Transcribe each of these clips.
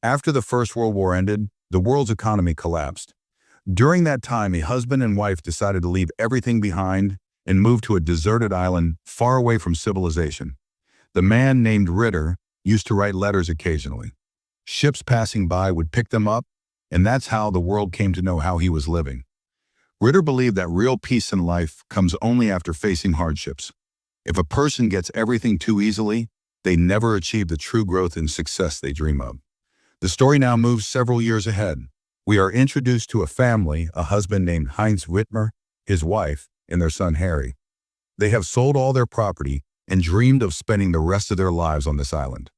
After the First World War ended, the world's economy collapsed. During that time, a husband and wife decided to leave everything behind and move to a deserted island far away from civilization. The man named Ritter used to write letters occasionally. Ships passing by would pick them up, and that's how the world came to know how he was living. Ritter believed that real peace in life comes only after facing hardships. If a person gets everything too easily, they never achieve the true growth and success they dream of. The story now moves several years ahead. We are introduced to a family, a husband named Heinz Ritter, his wife, and their son Harry. They have sold all their property and dreamed of spending the rest of their lives on this island.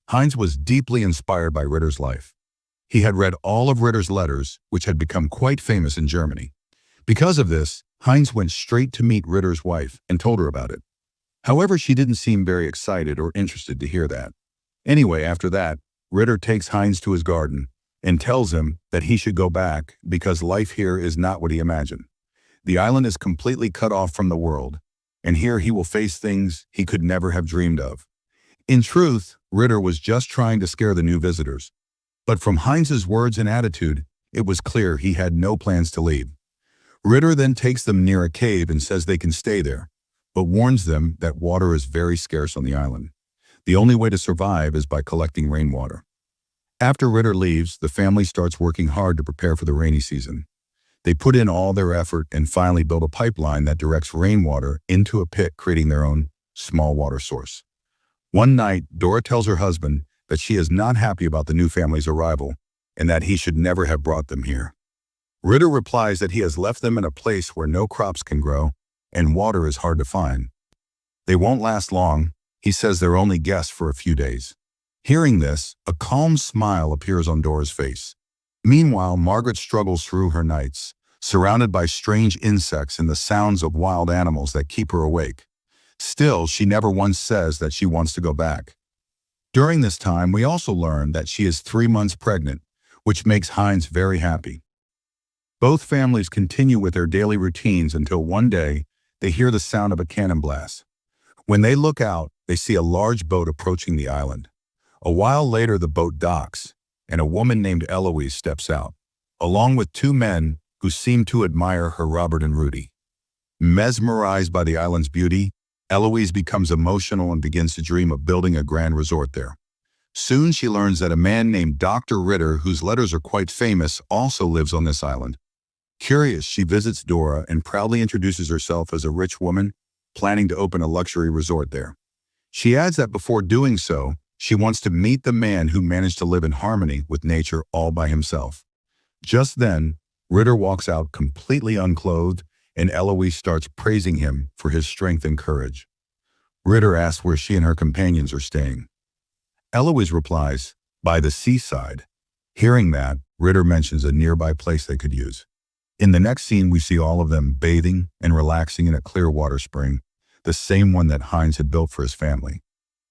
Heinz was deeply inspired by Ritter's life. He had read all of Ritter's letters, which had become quite famous in Germany. Because of this, Heinz went straight to meet Ritter's wife and told her about it. However, she didn't seem very excited or interested to hear that. Anyway, after that, Ritter takes Heinz to his garden and tells him that he should go back because life here is not what he imagined. The island is completely cut off from the world, and here he will face things he could never have dreamed of. In truth, Ritter was just trying to scare the new visitors. But from Heinz's words and attitude, it was clear he had no plans to leave. Ritter then takes them near a cave and says they can stay there, but warns them that water is very scarce on the island. The only way to survive is by collecting rainwater. After Ritter leaves, the family starts working hard to prepare for the rainy season. They put in all their effort and finally build a pipeline that directs rainwater into a pit, creating their own small water source. One night, Dora tells her husband that she is not happy about the new family's arrival and that he should never have brought them here. Ritter replies that he has left them in a place where no crops can grow and water is hard to find. They won't last long. He says they're only guests for a few days. Hearing this, a calm smile appears on Dora's face. Meanwhile, Margaret struggles through her nights, surrounded by strange insects and the sounds of wild animals that keep her awake. Still, she never once says that she wants to go back. During this time, we also learn that she is 3 months pregnant, which makes Heinz very happy. Both families continue with their daily routines until one day they hear the sound of a cannon blast. When they look out, they see a large boat approaching the island. A while later, the boat docks, and a woman named Eloise steps out, along with 2 men who seem to admire her, Robert and Rudy. Mesmerized by the island's beauty, Eloise becomes emotional and begins to dream of building a grand resort there. Soon she learns that a man named Dr. Ritter, whose letters are quite famous, also lives on this island. Curious, she visits Dora and proudly introduces herself as a rich woman planning to open a luxury resort there. She adds that before doing so, she wants to meet the man who managed to live in harmony with nature all by himself. Just then, Ritter walks out completely unclothed, and Eloise starts praising him for his strength and courage. Ritter asks where she and her companions are staying. Eloise replies, "By the seaside." Hearing that, Ritter mentions a nearby place they could use. In the next scene, we see all of them bathing and relaxing in a clear water spring, the same one that Heinz had built for his family.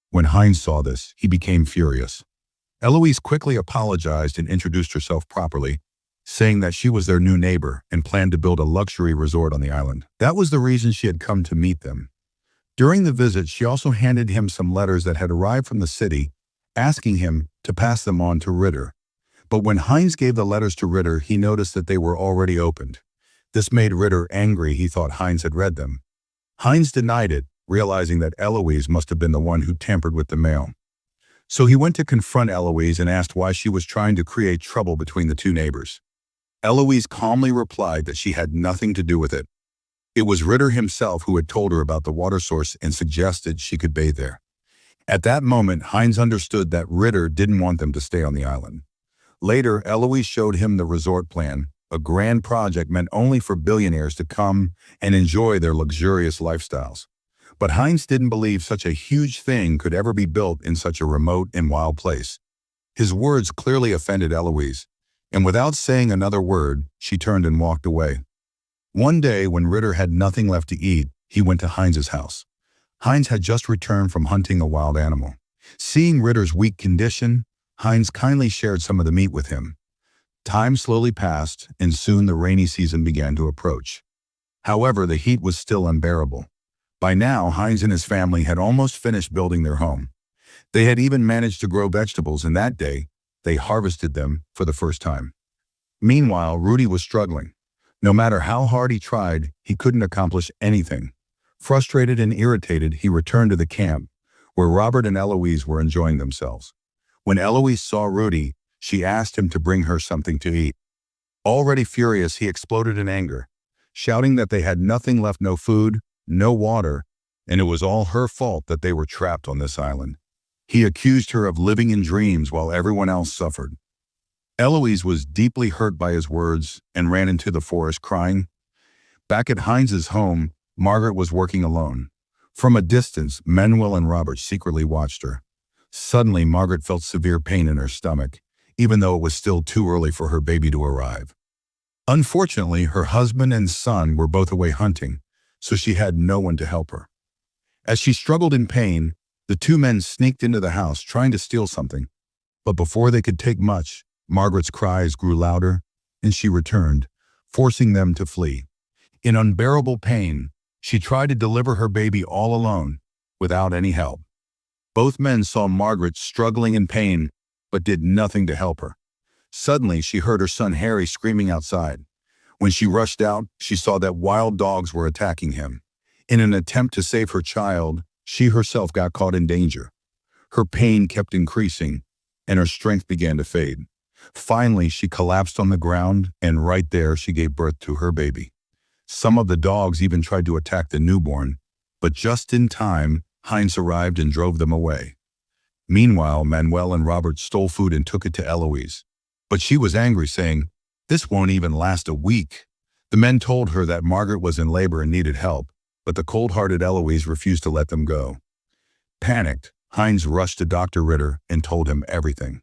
When Heinz saw this, he became furious. Eloise quickly apologized and introduced herself properly, saying that she was their new neighbor and planned to build a luxury resort on the island. That was the reason she had come to meet them. During the visit, she also handed him some letters that had arrived from the city, asking him to pass them on to Ritter. But when Heinz gave the letters to Ritter, he noticed that they were already opened. This made Ritter angry. He thought Heinz had read them. Heinz denied it, realizing that Eloise must have been the one who tampered with the mail. So he went to confront Eloise and asked why she was trying to create trouble between the 2 neighbors. Eloise calmly replied that she had nothing to do with it. It was Ritter himself who had told her about the water source and suggested she could bathe there. At that moment, Heinz understood that Ritter didn't want them to stay on the island. Later, Eloise showed him the resort plan, a grand project meant only for billionaires to come and enjoy their luxurious lifestyles. But Heinz didn't believe such a huge thing could ever be built in such a remote and wild place. His words clearly offended Eloise, and without saying another word, she turned and walked away. One day, when Ritter had nothing left to eat, he went to Heinz's house. Heinz had just returned from hunting a wild animal. Seeing Ritter's weak condition, Heinz kindly shared some of the meat with him. Time slowly passed, and soon the rainy season began to approach. However, the heat was still unbearable. By now, Heinz and his family had almost finished building their home. They had even managed to grow vegetables, and that day, they harvested them for the first time. Meanwhile, Rudy was struggling. No matter how hard he tried, he couldn't accomplish anything. Frustrated and irritated, he returned to the camp, where Robert and Eloise were enjoying themselves. When Eloise saw Rudy, she asked him to bring her something to eat. Already furious, he exploded in anger, shouting that they had nothing left, no food, no water, and it was all her fault that they were trapped on this island. He accused her of living in dreams while everyone else suffered. Eloise was deeply hurt by his words and ran into the forest crying. Back at Heinz's home, Margaret was working alone. From a distance, Manuel and Robert secretly watched her. Suddenly, Margaret felt severe pain in her stomach, even though it was still too early for her baby to arrive. Unfortunately, her husband and son were both away hunting, so she had no one to help her. As she struggled in pain, the two men sneaked into the house trying to steal something. But before they could take much, Margaret's cries grew louder, and she returned, forcing them to flee. In unbearable pain, she tried to deliver her baby all alone, without any help. Both men saw Margaret struggling in pain, but did nothing to help her. Suddenly, she heard her son Harry screaming outside. When she rushed out, she saw that wild dogs were attacking him. In an attempt to save her child, she herself got caught in danger. Her pain kept increasing, and her strength began to fade. Finally, she collapsed on the ground, and right there she gave birth to her baby. Some of the dogs even tried to attack the newborn, but just in time, Heinz arrived and drove them away. Meanwhile, Manuel and Robert stole food and took it to Eloise. But she was angry, saying, "This won't even last a week." The men told her that Margaret was in labor and needed help, but the cold-hearted Eloise refused to let them go. Panicked, Heinz rushed to Dr. Ritter and told him everything.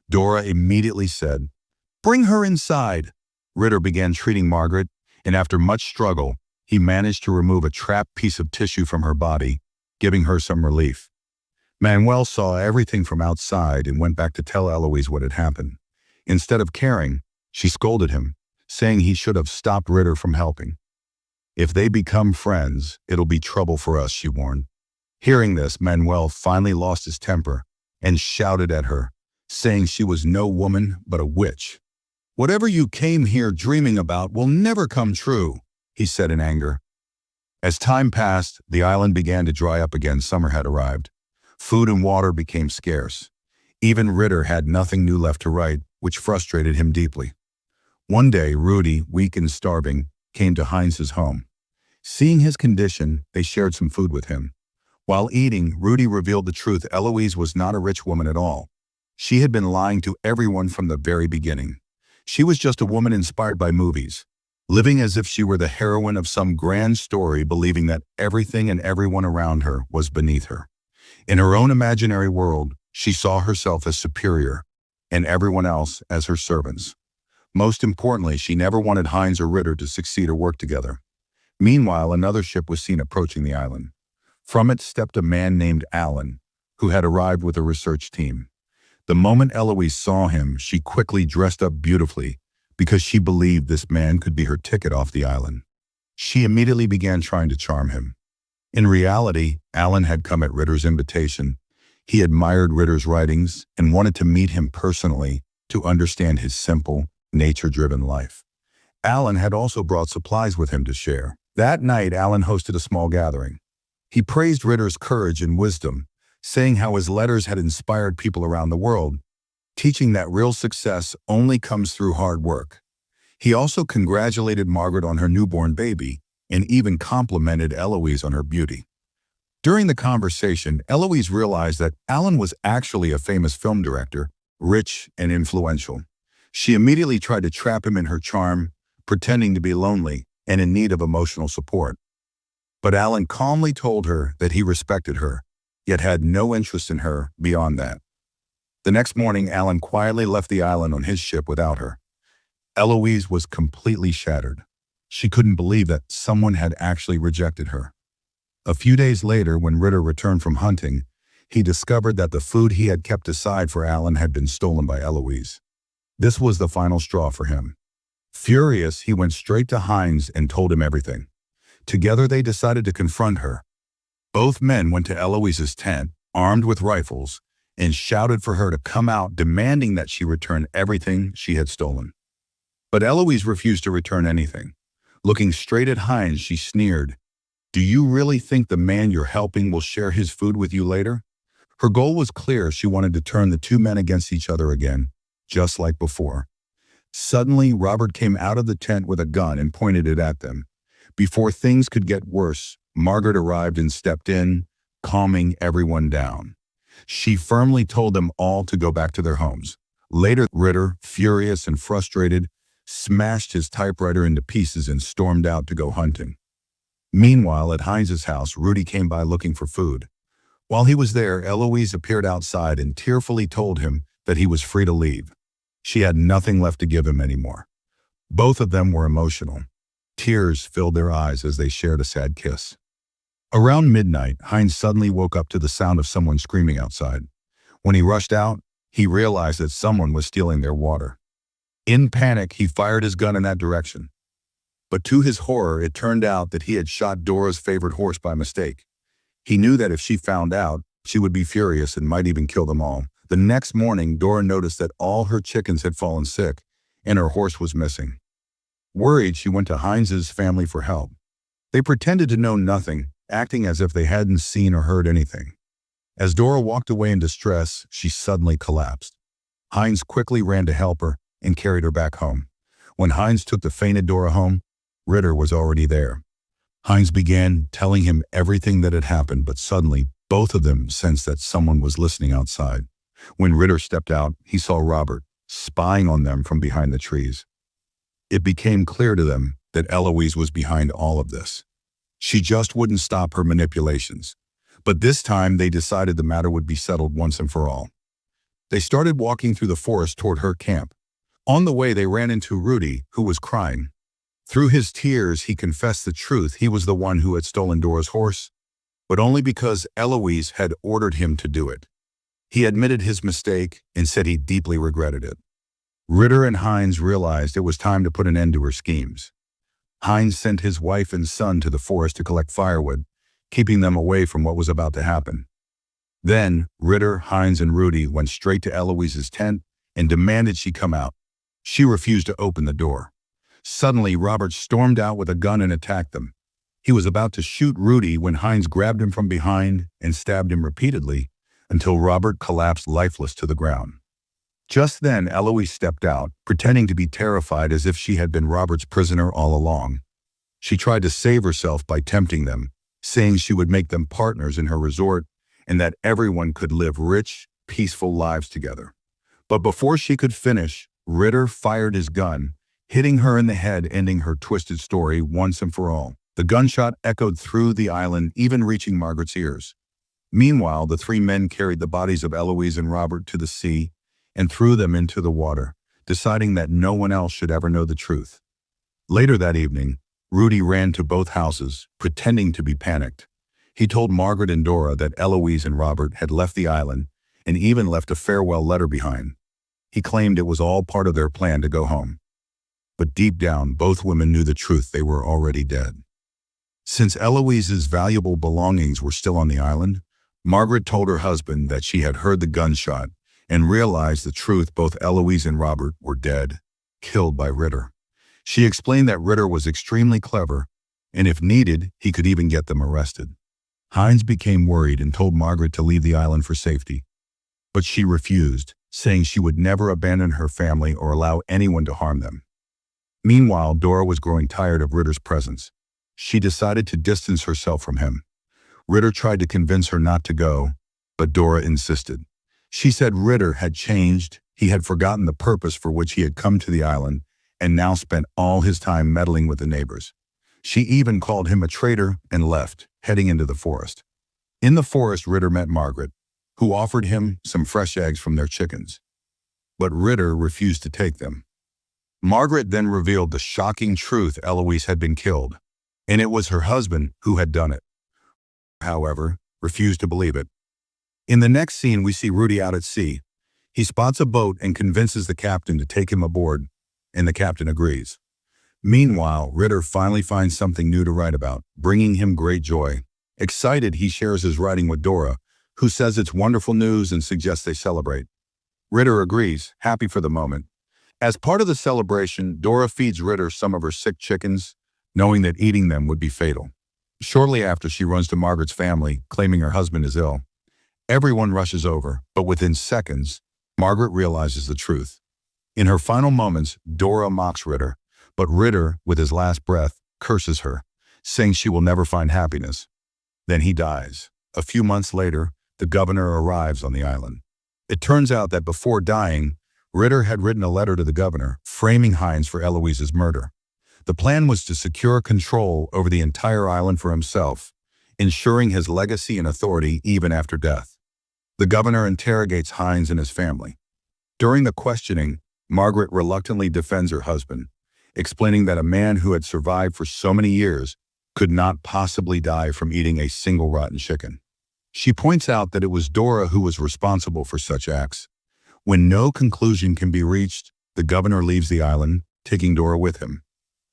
Dora immediately said, "Bring her inside." Ritter began treating Margaret, and after much struggle, he managed to remove a trapped piece of tissue from her body, giving her some relief. Manuel saw everything from outside and went back to tell Eloise what had happened. Instead of caring, she scolded him, saying he should have stopped Ritter from helping. "If they become friends, it'll be trouble for us," she warned. Hearing this, Manuel finally lost his temper and shouted at her, saying she was no woman but a witch. "Whatever you came here dreaming about will never come true," he said in anger. As time passed, the island began to dry up again. Summer had arrived. Food and water became scarce. Even Ritter had nothing new left to write, which frustrated him deeply. One day, Rudy, weak and starving, came to Heinz's home. Seeing his condition, they shared some food with him. While eating, Rudy revealed the truth. Eloise was not a rich woman at all. She had been lying to everyone from the very beginning. She was just a woman inspired by movies, living as if she were the heroine of some grand story, believing that everything and everyone around her was beneath her. In her own imaginary world, she saw herself as superior, and everyone else as her servants. Most importantly, she never wanted Heinz or Ritter to succeed or work together. Meanwhile, another ship was seen approaching the island. From it stepped a man named Allan, who had arrived with a research team. The moment Eloise saw him, she quickly dressed up beautifully because she believed this man could be her ticket off the island. She immediately began trying to charm him. In reality, Allan had come at Ritter's invitation. He admired Ritter's writings and wanted to meet him personally to understand his simple, nature-driven life. Allan had also brought supplies with him to share. That night, Allan hosted a small gathering. He praised Ritter's courage and wisdom, saying how his letters had inspired people around the world, teaching that real success only comes through hard work. He also congratulated Margaret on her newborn baby and even complimented Eloise on her beauty. During the conversation, Eloise realized that Allan was actually a famous film director, rich and influential. She immediately tried to trap him in her charm, pretending to be lonely and in need of emotional support. But Allan calmly told her that he respected her, yet had no interest in her beyond that. The next morning, Allan quietly left the island on his ship without her. Eloise was completely shattered. She couldn't believe that someone had actually rejected her. A few days later, when Ritter returned from hunting, he discovered that the food he had kept aside for Allan had been stolen by Eloise. This was the final straw for him. Furious, he went straight to Heinz and told him everything. Together, they decided to confront her. Both men went to Eloise's tent, armed with rifles, and shouted for her to come out, demanding that she return everything she had stolen. But Eloise refused to return anything. Looking straight at Heinz, she sneered, "Do you really think the man you're helping will share his food with you later?" Her goal was clear. She wanted to turn the two men against each other again, just like before. Suddenly, Robert came out of the tent with a gun and pointed it at them. Before things could get worse, Margaret arrived and stepped in, calming everyone down. She firmly told them all to go back to their homes. Later, Ritter, furious and frustrated, smashed his typewriter into pieces and stormed out to go hunting. Meanwhile, at Heinz's house, Rudy came by looking for food. While he was there, Eloise appeared outside and tearfully told him that he was free to leave. She had nothing left to give him anymore. Both of them were emotional. Tears filled their eyes as they shared a sad kiss. Around midnight, Heinz suddenly woke up to the sound of someone screaming outside. When he rushed out, he realized that someone was stealing their water. In panic, he fired his gun in that direction. But to his horror, it turned out that he had shot Dora's favorite horse by mistake. He knew that if she found out, she would be furious and might even kill them all. The next morning, Dora noticed that all her chickens had fallen sick, and her horse was missing. Worried, she went to Heinz's family for help. They pretended to know nothing, acting as if they hadn't seen or heard anything. As Dora walked away in distress, she suddenly collapsed. Heinz quickly ran to help her and carried her back home. When Heinz took the fainted Dora home, Ritter was already there. Heinz began telling him everything that had happened, but suddenly, both of them sensed that someone was listening outside. When Ritter stepped out, he saw Robert, spying on them from behind the trees. It became clear to them that Eloise was behind all of this. She just wouldn't stop her manipulations. But this time, they decided the matter would be settled once and for all. They started walking through the forest toward her camp. On the way, they ran into Rudy, who was crying. Through his tears, he confessed the truth. He was the one who had stolen Dora's horse, but only because Eloise had ordered him to do it. He admitted his mistake and said he deeply regretted it. Ritter and Heinz realized it was time to put an end to her schemes. Heinz sent his wife and son to the forest to collect firewood, keeping them away from what was about to happen. Then, Ritter, Heinz, and Rudy went straight to Eloise's tent and demanded she come out. She refused to open the door. Suddenly, Robert stormed out with a gun and attacked them. He was about to shoot Rudy when Heinz grabbed him from behind and stabbed him repeatedly until Robert collapsed lifeless to the ground. Just then, Eloise stepped out, pretending to be terrified as if she had been Robert's prisoner all along. She tried to save herself by tempting them, saying she would make them partners in her resort and that everyone could live rich, peaceful lives together. But before she could finish, Ritter fired his gun, hitting her in the head, ending her twisted story once and for all. The gunshot echoed through the island, even reaching Margaret's ears. Meanwhile, the three men carried the bodies of Eloise and Robert to the sea and threw them into the water, deciding that no one else should ever know the truth. Later that evening, Rudy ran to both houses, pretending to be panicked. He told Margaret and Dora that Eloise and Robert had left the island and even left a farewell letter behind. He claimed it was all part of their plan to go home. But deep down, both women knew the truth. They were already dead. Since Eloise's valuable belongings were still on the island, Margaret told her husband that she had heard the gunshot and realized the truth. Both Eloise and Robert were dead, killed by Ritter. She explained that Ritter was extremely clever, and if needed, he could even get them arrested. Heinz became worried and told Margaret to leave the island for safety. But she refused, saying she would never abandon her family or allow anyone to harm them. Meanwhile, Dora was growing tired of Ritter's presence. She decided to distance herself from him. Ritter tried to convince her not to go, but Dora insisted. She said Ritter had changed, he had forgotten the purpose for which he had come to the island, and now spent all his time meddling with the neighbors. She even called him a traitor and left, heading into the forest. In the forest, Ritter met Margaret, who offered him some fresh eggs from their chickens. But Ritter refused to take them. Margaret then revealed the shocking truth: Eloise had been killed, and it was her husband who had done it. However, refused to believe it. In the next scene, we see Rudy out at sea. He spots a boat and convinces the captain to take him aboard, and the captain agrees. Meanwhile, Ritter finally finds something new to write about, bringing him great joy. Excited, he shares his writing with Dora, who says it's wonderful news and suggests they celebrate. Ritter agrees, happy for the moment. As part of the celebration, Dora feeds Ritter some of her sick chickens, knowing that eating them would be fatal. Shortly after, she runs to Margaret's family, claiming her husband is ill. Everyone rushes over, but within seconds, Margaret realizes the truth. In her final moments, Dora mocks Ritter, but Ritter, with his last breath, curses her, saying she will never find happiness. Then he dies. A few months later, the governor arrives on the island. It turns out that before dying, Ritter had written a letter to the governor, framing Hines for Eloise's murder. The plan was to secure control over the entire island for himself, ensuring his legacy and authority even after death. The governor interrogates Hines and his family. During the questioning, Margaret reluctantly defends her husband, explaining that a man who had survived for so many years could not possibly die from eating a single rotten chicken. She points out that it was Dora who was responsible for such acts. When no conclusion can be reached, the governor leaves the island, taking Dora with him.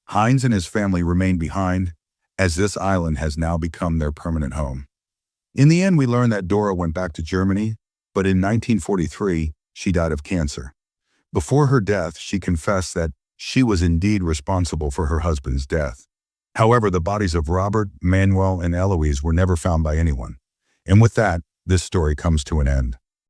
Hines and his family remain behind, as this island has now become their permanent home. In the end, we learn that Dora went back to Germany, but in 1943, she died of cancer. Before her death, she confessed that she was indeed responsible for her husband's death. However, the bodies of Robert, Manuel, and Eloise were never found by anyone. And with that, this story comes to an end.